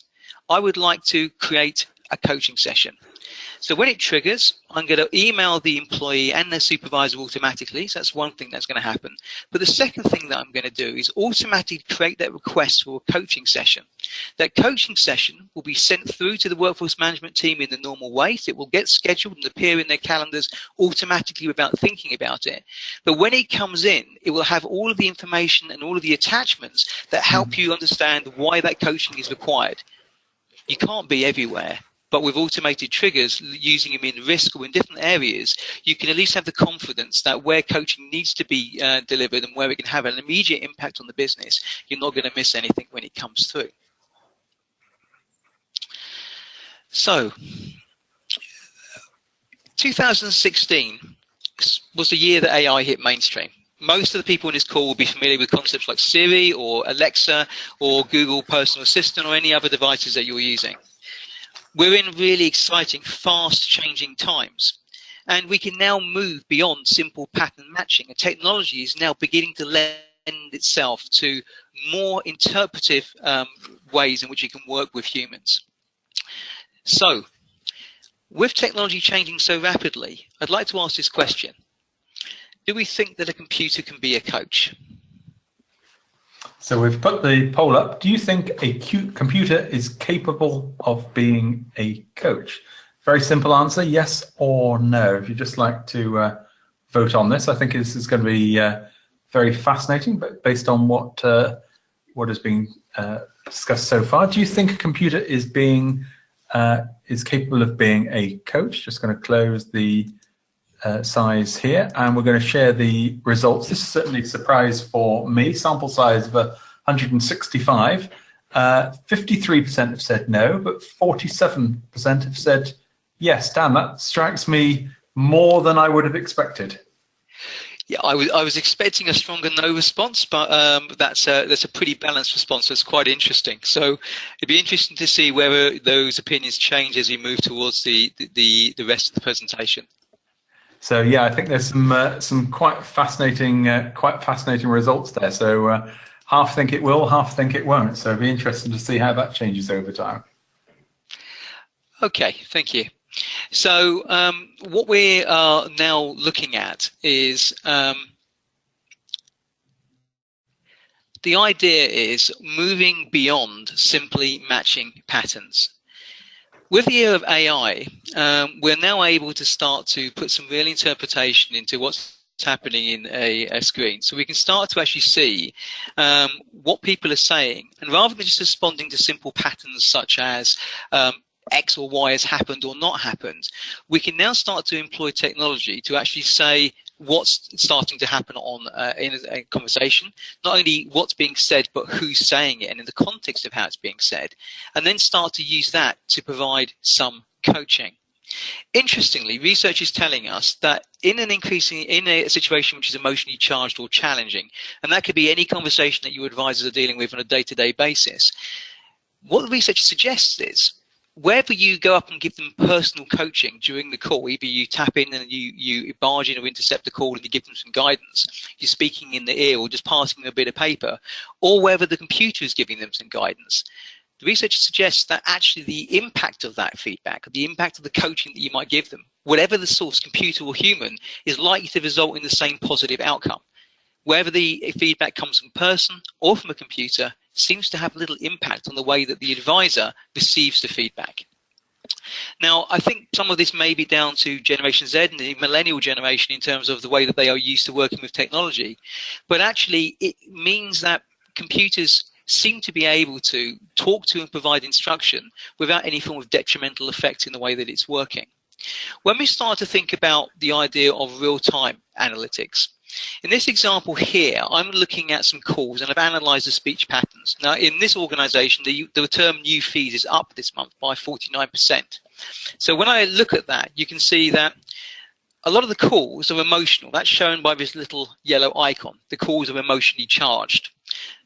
I would like to create a coaching session. So when it triggers, I'm going to email the employee and their supervisor automatically. So that's one thing that's going to happen. But the second thing that I'm going to do is automatically create that request for a coaching session. That coaching session will be sent through to the workforce management team in the normal way. So it will get scheduled and appear in their calendars automatically without thinking about it. But when it comes in, it will have all of the information and all of the attachments that help you understand why that coaching is required. You can't be everywhere. but with automated triggers, using them in risk or in different areas, you can at least have the confidence that where coaching needs to be delivered and where it can have an immediate impact on the business, you're not going to miss anything when it comes through. So, 2016 was the year that AI hit mainstream. Most of the people in this call will be familiar with concepts like Siri or Alexa or Google Personal Assistant or any other devices that you're using. We're in really exciting, fast-changing times, and we can now move beyond simple pattern matching, and technology is now beginning to lend itself to more interpretive ways in which it can work with humans. So, with technology changing so rapidly, I'd like to ask this question. Do we think that a computer can be a coach? So we've put the poll up. Do you think a computer is capable of being a coach? Very simple answer, yes or no. If you'd just like to vote on this, I think this is going to be very fascinating, but based on what has been discussed so far. Do you think a computer is capable of being a coach? Just going to close the size here, and we're going to share the results. This is certainly a surprise for me. Sample size of 165. 53% have said no, but 47% have said yes. Dan, that strikes me more than I would have expected. Yeah, I was expecting a stronger no response, but that's a pretty balanced response. So it's quite interesting. So it'd be interesting to see whether those opinions change as we move towards the rest of the presentation. So yeah, I think there's some quite fascinating results there. So half think it will, half think it won't. So it'd be interesting to see how that changes over time. Okay, thank you. So what we are now looking at is the idea is moving beyond simply matching patterns. With the era of AI, we're now able to start to put some real interpretation into what's happening in a screen. So we can start to actually see what people are saying. And rather than just responding to simple patterns such as X or Y has happened or not happened, we can now start to employ technology to actually say what's starting to happen in a conversation, not only what's being said, but who's saying it and in the context of how it's being said, and then start to use that to provide some coaching. Interestingly, research is telling us that in a situation which is emotionally charged or challenging, and that could be any conversation that your advisors are dealing with on a day-to-day basis, what the research suggests is wherever you go up and give them personal coaching during the call, either you tap in and you barge in or intercept the call and you give them some guidance, you're speaking in the ear or just passing them a bit of paper, or whether the computer is giving them some guidance, the research suggests that actually the impact of that feedback, the impact of the coaching that you might give them, whatever the source, computer or human, is likely to result in the same positive outcome. Whether the feedback comes from a person or from a computer seems to have little impact on the way that the advisor receives the feedback. Now, I think some of this may be down to Generation Z and the millennial generation in terms of the way that they are used to working with technology, but actually it means that computers seem to be able to talk to and provide instruction without any form of detrimental effect in the way that it's working. When we start to think about the idea of real-time analytics, in this example here, I'm looking at some calls and I've analyzed the speech patterns. Now, in this organization, the term new fees is up this month by 49%. So when I look at that, you can see that a lot of the calls are emotional. That's shown by this little yellow icon. The calls are emotionally charged.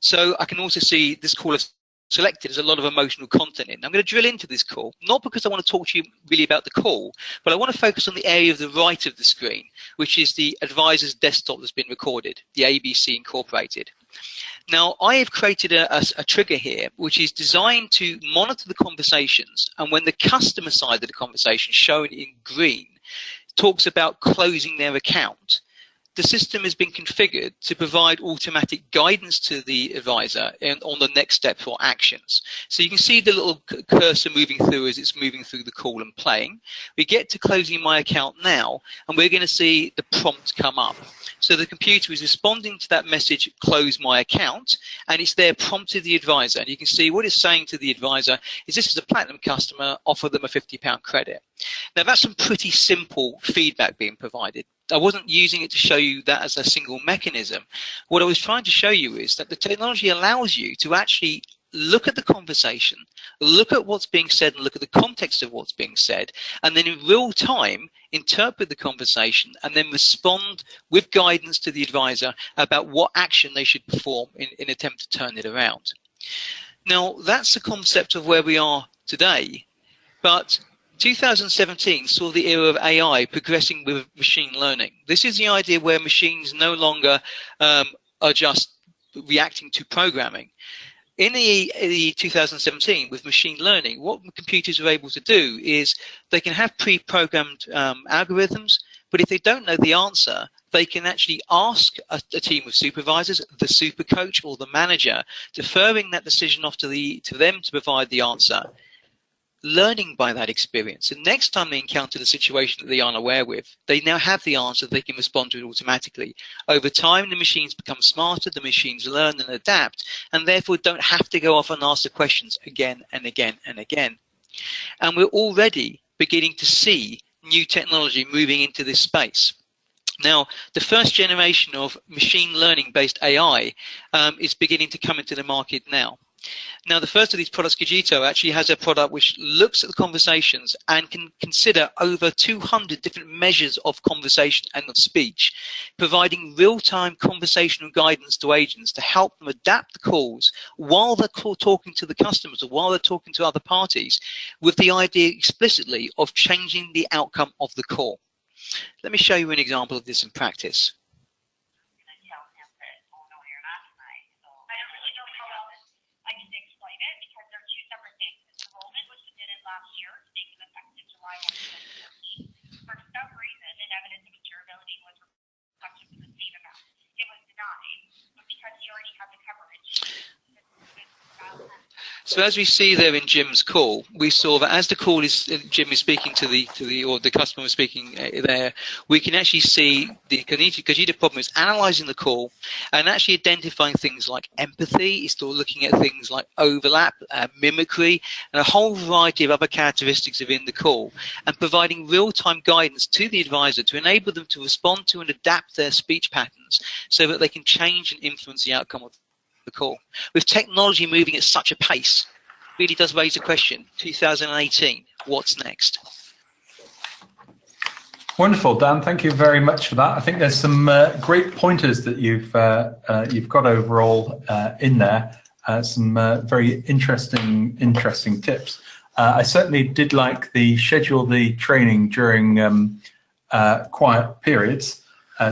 So I can also see this call I've selected as a lot of emotional content in. I'm going to drill into this call, not because I want to talk to you really about the call, but I want to focus on the area of the right of the screen, which is the advisor's desktop that's been recorded, the ABC Incorporated. Now, I have created a trigger here, which is designed to monitor the conversations, and when the customer side of the conversation, shown in green, talks about closing their account, the system has been configured to provide automatic guidance to the advisor on the next steps or actions. So you can see the little cursor moving through as it's moving through the call and playing. We get to closing my account now, and we're going to see the prompt come up. So the computer is responding to that message, close my account, and it's there prompted the advisor. And you can see what it's saying to the advisor is, this is a platinum customer, offer them a £50 credit. Now that's some pretty simple feedback being provided. I wasn't using it to show you that as a single mechanism. What I was trying to show you is that the technology allows you to actually look at the conversation, look at what's being said, and look at the context of what's being said, and then in real time interpret the conversation and then respond with guidance to the advisor about what action they should perform in attempt to turn it around. Now, that's the concept of where we are today, but 2017 saw the era of AI progressing with machine learning. This is the idea where machines no longer are just reacting to programming. In the 2017, with machine learning, what computers are able to do is they can have pre-programmed algorithms, but if they don't know the answer, they can actually ask a team of supervisors, the super coach or the manager, deferring that decision off to them to provide the answer, learning by that experience. And next time they encounter the situation that they aren't aware with, they now have the answer, they can respond to it automatically. Over time, the machines become smarter, the machines learn and adapt, and therefore don't have to go off and ask the questions again and again and again. And we're already beginning to see new technology moving into this space. Now, the first generation of machine learning based AI is beginning to come into the market now. Now, the first of these products, Cogito, actually has a product which looks at the conversations and can consider over 200 different measures of conversation and of speech, providing real-time conversational guidance to agents to help them adapt the calls while they're talking to the customers or while they're talking to other parties, with the idea explicitly of changing the outcome of the call. Let me show you an example of this in practice. So as we see there in Jim's call, we saw that as the call is, Jim is speaking to the customer is speaking there, we can actually see the Cogito problem is analyzing the call and actually identifying things like empathy. It's still looking at things like overlap, mimicry, and a whole variety of other characteristics within the call, and providing real-time guidance to the advisor to enable them to respond to and adapt their speech patterns so that they can change and influence the outcome of the call. With technology moving at such a pace, it really does raise the question, 2018, what's next? Wonderful, Dan. Thank you very much for that. I think there's some great pointers that you've got overall in there. Some very interesting tips. I certainly did like the schedule the training during quiet periods,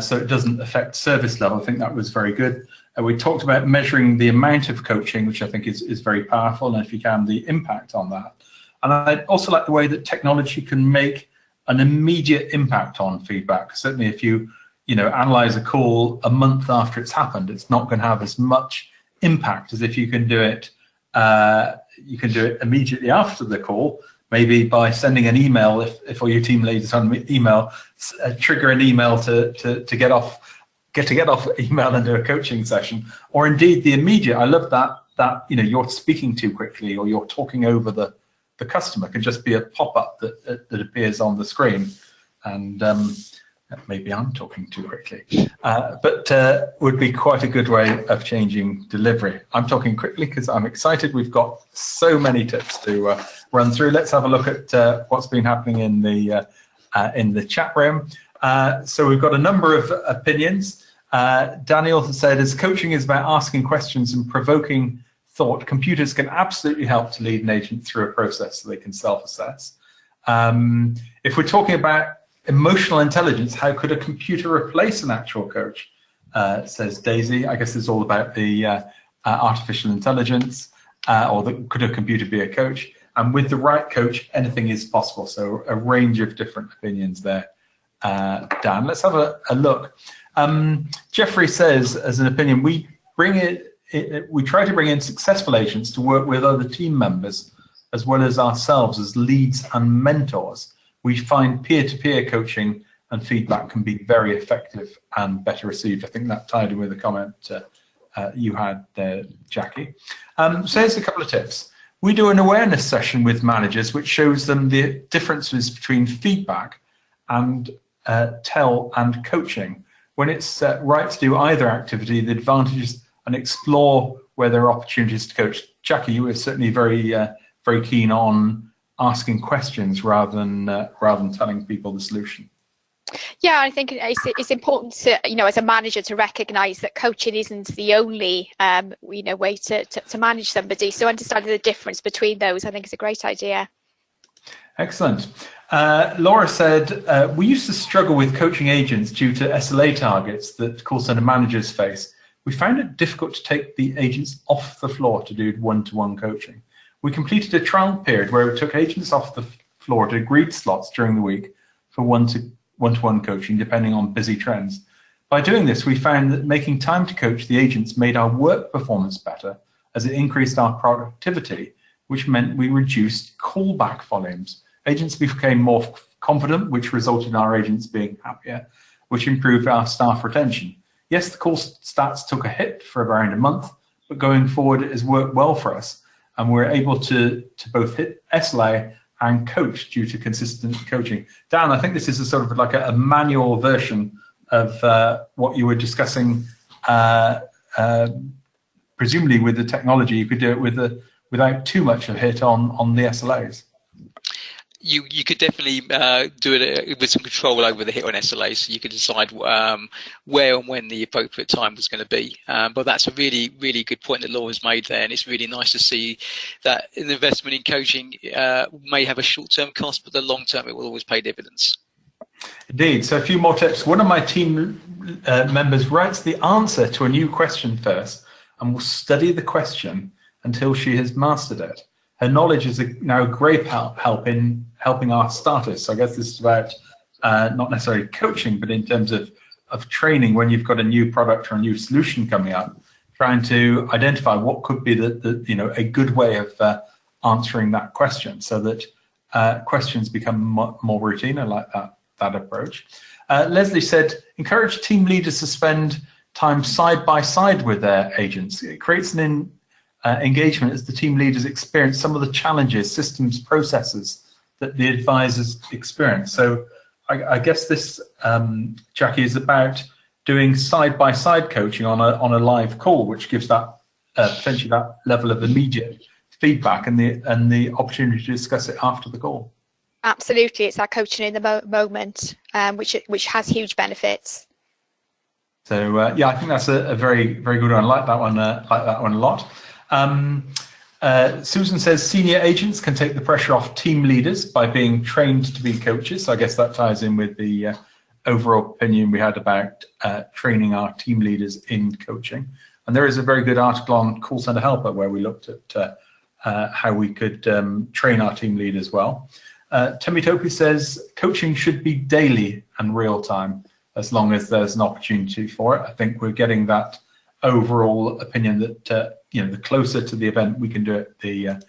so it doesn't affect service level. I think that was very good. We talked about measuring the amount of coaching, which I think is very powerful, and if you can, the impact on that. And I also like the way that technology can make an immediate impact on feedback. Certainly if you analyze a call a month after it's happened, it's not going to have as much impact as if you can do it immediately after the call, maybe by sending an email, if all your team leaders on email, trigger an email to get off email and do a coaching session, or indeed the immediate. I love that you're speaking too quickly or you're talking over the customer can just be a pop-up that appears on the screen, and maybe I'm talking too quickly, but would be quite a good way of changing delivery. I'm talking quickly because I'm excited. We've got so many tips to run through. Let's have a look at what's been happening in the chat room. So we've got a number of opinions. Daniel said, as coaching is about asking questions and provoking thought, computers can absolutely help to lead an agent through a process so they can self-assess. If we're talking about emotional intelligence, how could a computer replace an actual coach, says Daisy. I guess it's all about the artificial intelligence, could a computer be a coach? And with the right coach, anything is possible. So a range of different opinions there. Dan, let's have a look. Jeffrey says, as an opinion, we try to bring in successful agents to work with other team members as well as ourselves as leads and mentors. We find peer-to-peer coaching and feedback can be very effective and better received. I think that tied in with the comment you had there, Jackie. So here's a couple of tips. We do an awareness session with managers which shows them the differences between feedback and tell and coaching. When it's right to do either activity, the advantages, and explore where there are opportunities to coach. Jackie, you were certainly very very keen on asking questions rather than telling people the solution. Yeah, I think it's important to, as a manager, to recognise that coaching isn't the only, way to manage somebody. So understanding the difference between those, I think, is a great idea. Excellent. Laura said, we used to struggle with coaching agents due to SLA targets that call centre managers face. We found it difficult to take the agents off the floor to do one-to-one coaching. We completed a trial period where we took agents off the floor to agreed slots during the week for one-to-one coaching, depending on busy trends. By doing this, we found that making time to coach the agents made our work performance better, as it increased our productivity, which meant we reduced callback volumes. Agents became more confident, which resulted in our agents being happier, which improved our staff retention. Yes, the call stats took a hit for around a month, but going forward, it has worked well for us, and we're able to both hit SLA and coach due to consistent coaching. Dan, I think this is a sort of like a manual version of what you were discussing. Presumably with the technology, you could do it without too much of a hit on the SLAs. You could definitely do it with some control over the hit on SLA, so you could decide where and when the appropriate time was going to be. But that's a really, really good point that Laura's made there, and it's really nice to see that an investment in coaching may have a short-term cost, but the long-term it will always pay dividends. Indeed. So a few more tips. One of my team members writes the answer to a new question first and will study the question until she has mastered it. Her knowledge is now a great help in helping our starters. So I guess this is about not necessarily coaching, but in terms of training when you've got a new product or a new solution coming up, trying to identify what could be a good way of answering that question, so that questions become more routine. I like that approach. Leslie said, encourage team leaders to spend time side by side with their agents. It creates an engagement as the team leaders experience some of the challenges, systems, processes that the advisors experience. So I guess this, Jackie, is about doing side-by-side coaching on a live call, which gives that potentially that level of immediate feedback and the opportunity to discuss it after the call. Absolutely, it's that coaching in the moment, which has huge benefits. So yeah, I think that's a very, very good one. I like that one. A lot. Susan says senior agents can take the pressure off team leaders by being trained to be coaches. So I guess that ties in with the overall opinion we had about training our team leaders in coaching. And there is a very good article on Call Center Helper where we looked at how we could train our team leaders well. Temitopi says coaching should be daily and real time, as long as there's an opportunity for it. I think we're getting that overall opinion that the closer to the event we can do it, the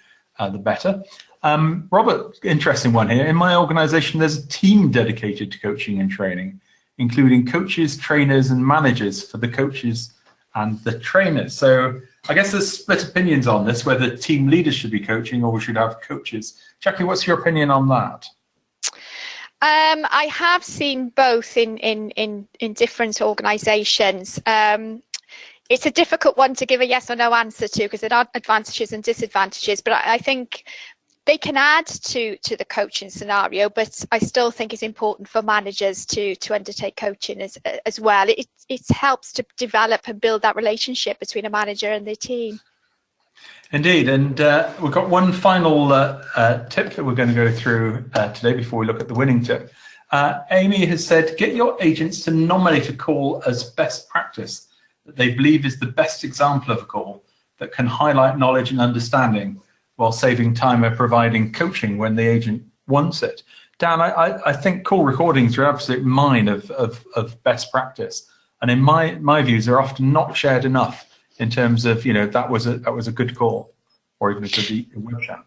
better. Robert, interesting one here. In my organization, there's a team dedicated to coaching and training, including coaches, trainers, and managers for the coaches and the trainers. So I guess there's split opinions on this, whether team leaders should be coaching or we should have coaches. Jackie, what's your opinion on that? I have seen both in different organisations. It's a difficult one to give a yes or no answer to because there are advantages and disadvantages, but I think they can add to the coaching scenario, but I still think it's important for managers to undertake coaching as well. It helps to develop and build that relationship between a manager and their team. Indeed, and we've got one final tip that we're going to go through today before we look at the winning tip. Amy has said, get your agents to nominate a call as best practice that they believe is the best example of a call that can highlight knowledge and understanding while saving time and providing coaching when the agent wants it. Dan, I think call recordings are absolute mine of best practice, and in my views, they're often not shared enough in terms of that was a good call, or even a good web chat.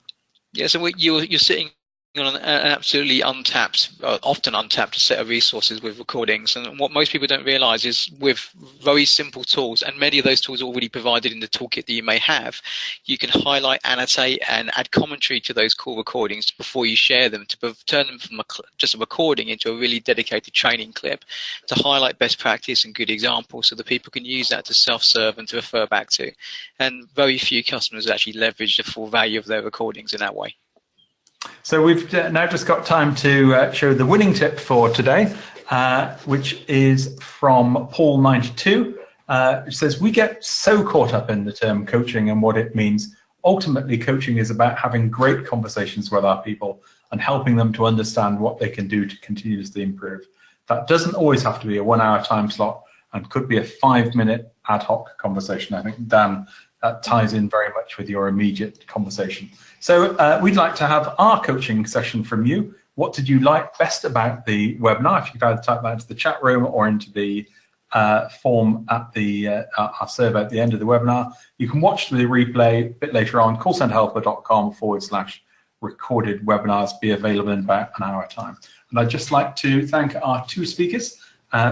Yeah, so you're sitting on an absolutely untapped, often untapped set of resources with recordings. And what most people don't realize is with very simple tools, and many of those tools are already provided in the toolkit that you may have, you can highlight, annotate, and add commentary to those call recordings before you share them, to turn them from just a recording into a really dedicated training clip, to highlight best practice and good examples so that people can use that to self-serve and to refer back to. And very few customers actually leverage the full value of their recordings in that way. So we've now just got time to show the winning tip for today, which is from Paul92, which says, we get so caught up in the term coaching and what it means. Ultimately, coaching is about having great conversations with our people and helping them to understand what they can do to continuously improve. That doesn't always have to be a 1 hour time slot and could be a 5-minute ad hoc conversation. I think, Dan, that ties in very much with your immediate conversation. So we'd like to have our coaching session from you. What did you like best about the webinar? If you could either type that into the chat room or into the form at the our survey at the end of the webinar. You can watch the replay a bit later on, callcenterhelper.com/recorded webinars, be available in about an hour time. And I'd just like to thank our two speakers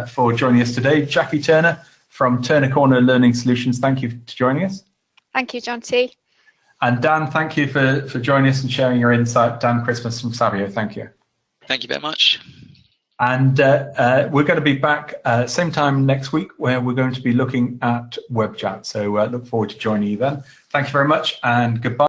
for joining us today. Jackie Turner from Turner Corner Learning Solutions, thank you for joining us. Thank you, John T. And Dan, thank you for joining us and sharing your insight. Dan Christmas from Savio, thank you. Thank you very much. And we're going to be back same time next week, where we're going to be looking at web chat. So look forward to joining you then. Thank you very much and goodbye.